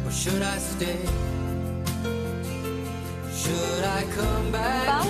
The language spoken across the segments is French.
or should I stay? Should I come back?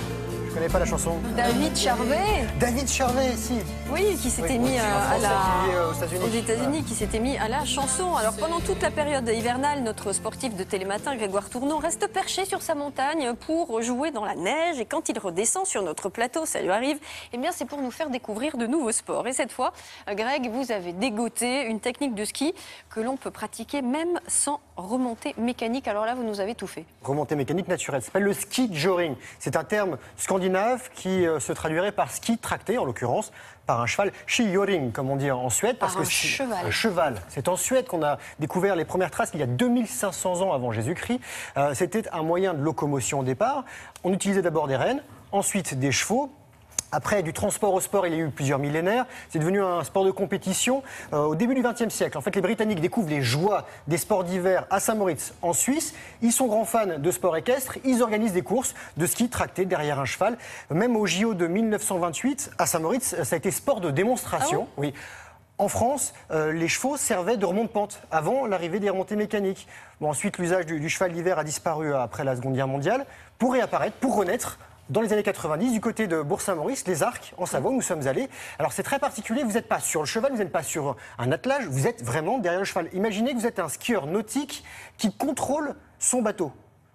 Je connais pas la chanson. David Charvet. David Charvet, si. Oui, qui s'était mis aux aux États-Unis, qui s'était mis à la chanson. Alors pendant toute la période hivernale, notre sportif de Télématin, Grégoire Tourneau, reste perché sur sa montagne pour jouer dans la neige. Et quand il redescend sur notre plateau, ça lui arrive, eh bien c'est pour nous faire découvrir de nouveaux sports. Et cette fois, Greg, vous avez dégoté une technique de ski que l'on peut pratiquer même sans remontée mécanique. Alors là, vous nous avez tout fait. Remontée mécanique naturelle. Ça s'appelle le ski joring. C'est un terme scandinave qui se traduirait par ski tracté, en l'occurrence, par un cheval, skijoring, comme on dit en Suède. Par un cheval. Un cheval. C'est en Suède qu'on a découvert les premières traces, il y a 2500 ans avant Jésus-Christ. C'était un moyen de locomotion au départ. On utilisait d'abord des rennes, ensuite des chevaux. Après, du transport au sport, il y a eu plusieurs millénaires. C'est devenu un sport de compétition au début du XXe siècle. En fait, les Britanniques découvrent les joies des sports d'hiver à Saint-Moritz, en Suisse. Ils sont grands fans de sport équestre. Ils organisent des courses de ski tracté derrière un cheval. Même au JO de 1928, à Saint-Moritz, ça a été sport de démonstration. Ah bon ? Oui. En France, les chevaux servaient de remonte-pente avant l'arrivée des remontées mécaniques. Bon, ensuite, l'usage du cheval d'hiver a disparu après la Seconde Guerre mondiale pour réapparaître, pour renaître. Dans les années 90, du côté de Bourg-Saint-Maurice, les Arcs, en Savoie, où nous sommes allés. Alors c'est très particulier, vous n'êtes pas sur le cheval, vous n'êtes pas sur un attelage, vous êtes vraiment derrière le cheval. Imaginez que vous êtes un skieur nautique qui contrôle son bateau.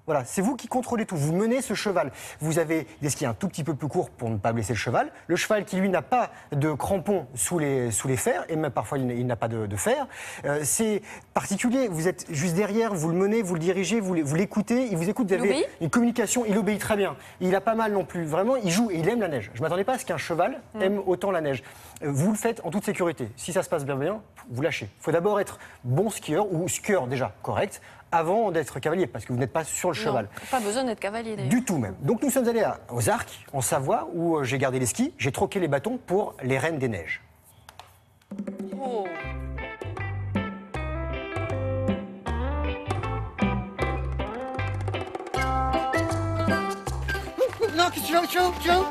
Voilà, c'est vous qui contrôlez tout, vous menez ce cheval. Vous avez des skis un tout petit peu plus courts pour ne pas blesser le cheval. Le cheval qui, lui, n'a pas de crampons sous les fers, et même parfois il n'a pas de fer. C'est particulier, vous êtes juste derrière, vous le menez, vous le dirigez, vous l'écoutez, il vous écoute, vous avez une communication, il obéit très bien. Il a pas mal non plus, vraiment, il joue et il aime la neige. Je ne m'attendais pas à ce qu'un cheval aime autant la neige. Vous le faites en toute sécurité. Si ça se passe bien, vous lâchez. Il faut d'abord être bon skieur, ou skieur déjà correct, avant d'être cavalier, parce que vous n'êtes pas sur le cheval. Pas besoin d'être cavalier d'ailleurs. Du tout même. Donc nous sommes allés aux Arcs, en Savoie, où j'ai gardé les skis, j'ai troqué les bâtons pour les Reines des Neiges. Oh. Non, qu'est-ce que tu vas où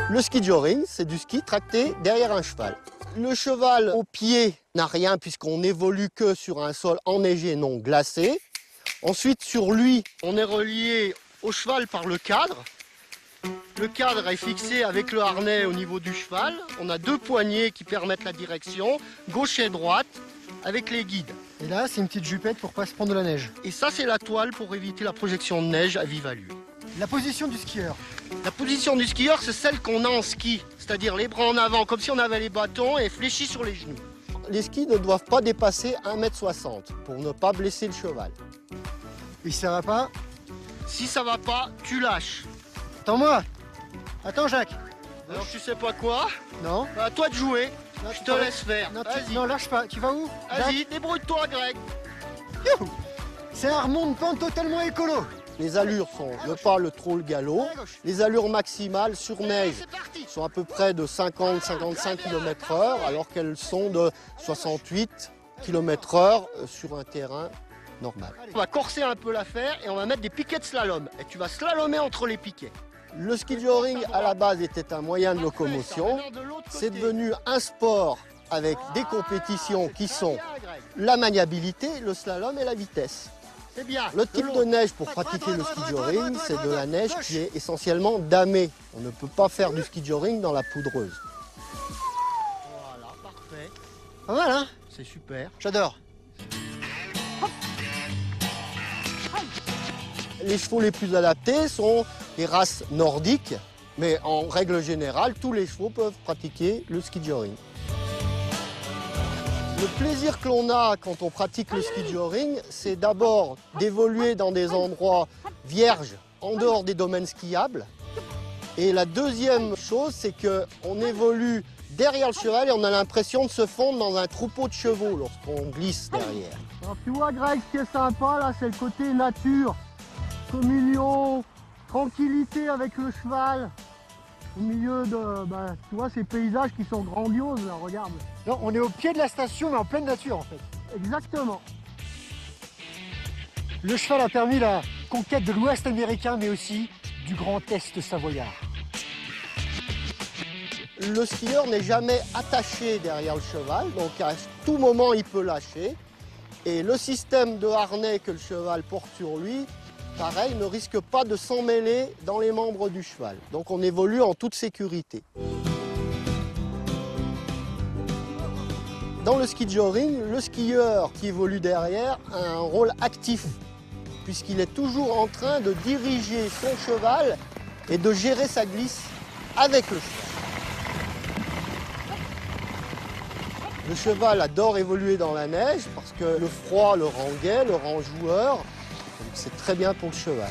Le ski joring, c'est du ski tracté derrière un cheval. Le cheval au pied n'a rien puisqu'on n'évolue que sur un sol enneigé non glacé. Ensuite, sur lui, on est relié au cheval par le cadre. Le cadre est fixé avec le harnais au niveau du cheval. On a deux poignées qui permettent la direction, gauche et droite, avec les guides. Et là, c'est une petite jupette pour pas se prendre de la neige. Et ça, c'est la toile pour éviter la projection de neige à vive allure. La position du skieur. La position du skieur, c'est celle qu'on a en ski, c'est-à-dire les bras en avant, comme si on avait les bâtons et fléchis sur les genoux. Les skis ne doivent pas dépasser 1,60 m pour ne pas blesser le cheval. Et si ça va pas? Si ça va pas, tu lâches. Attends-moi. Attends, Jacques. Alors tu sais pas quoi? Non. À toi de jouer. Non, Je te laisse faire. Non, lâche pas. Tu vas où? Vas-y, débrouille-toi, Greg. Youhou. C'est un remonte-pente totalement écolo. Les allures sont le pas, le trot, le galop. Les allures maximales sur neige sont à peu près de 50-55 km/h, alors qu'elles sont de 68 km/h sur un terrain normal. On va corser un peu l'affaire et on va mettre des piquets de slalom. Et tu vas slalomer entre les piquets. Le ski joring, à la base, était un moyen de locomotion. C'est devenu un sport avec des compétitions qui sont la maniabilité, le slalom et la vitesse. Le type de neige pour pratiquer le ski joring, c'est de la neige qui est essentiellement damée. On ne peut pas faire du ski joring dans la poudreuse. Voilà, parfait. Pas mal, hein? C'est super. J'adore. Les chevaux les plus adaptés sont les races nordiques, mais en règle générale, tous les chevaux peuvent pratiquer le ski joring. Le plaisir que l'on a quand on pratique le ski joring, c'est d'abord d'évoluer dans des endroits vierges, en dehors des domaines skiables. Et la deuxième chose, c'est qu'on évolue derrière le cheval et on a l'impression de se fondre dans un troupeau de chevaux lorsqu'on glisse derrière. Alors, tu vois, Greg, ce qui est sympa, là, c'est le côté nature, communion, tranquillité avec le cheval. Au milieu de, tu vois, ces paysages qui sont grandioses, là, regarde. Non, on est au pied de la station, mais en pleine nature, en fait. Exactement. Le cheval a permis la conquête de l'Ouest américain, mais aussi du Grand Est savoyard. le skieur n'est jamais attaché derrière le cheval, donc à tout moment il peut lâcher. Et le système de harnais que le cheval porte sur lui, pareil, ne risque pas de s'emmêler dans les membres du cheval. Donc on évolue en toute sécurité. Dans le ski joring, le skieur qui évolue derrière a un rôle actif, puisqu'il est toujours en train de diriger son cheval et de gérer sa glisse avec le cheval. Le cheval adore évoluer dans la neige parce que le froid le rend gai, le rend joueur. Donc c'est très bien pour le cheval.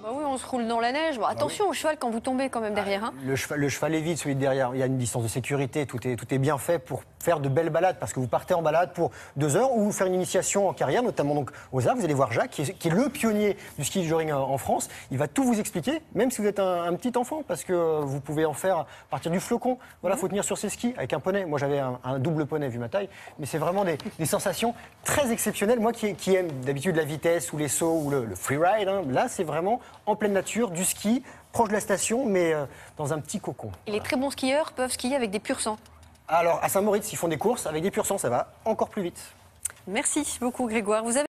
Bah oui, on se roule dans la neige. Bon, attention au cheval quand vous tombez quand même derrière. Hein. Le cheval est vide, celui de derrière. Il y a une distance de sécurité. Tout est bien fait pour faire de belles balades. Parce que vous partez en balade pour 2 heures ou faire une initiation en carrière, notamment donc aux Arcs. Vous allez voir Jacques, qui est le pionnier du ski joring en France. Il va tout vous expliquer, même si vous êtes un petit enfant, parce que vous pouvez en faire à partir du flocon. Voilà, faut tenir sur ses skis avec un poney. Moi, j'avais un double poney vu ma taille. Mais c'est vraiment des sensations très exceptionnelles. Moi qui aime d'habitude la vitesse ou les sauts ou le freeride, hein, là, c'est vraiment en pleine nature, du ski, proche de la station, mais dans un petit cocon. Et les très bons skieurs peuvent skier avec des pur sang. Alors, à Saint-Moritz, ils font des courses avec des pur sang, ça va encore plus vite. Merci beaucoup Grégoire. Vous avez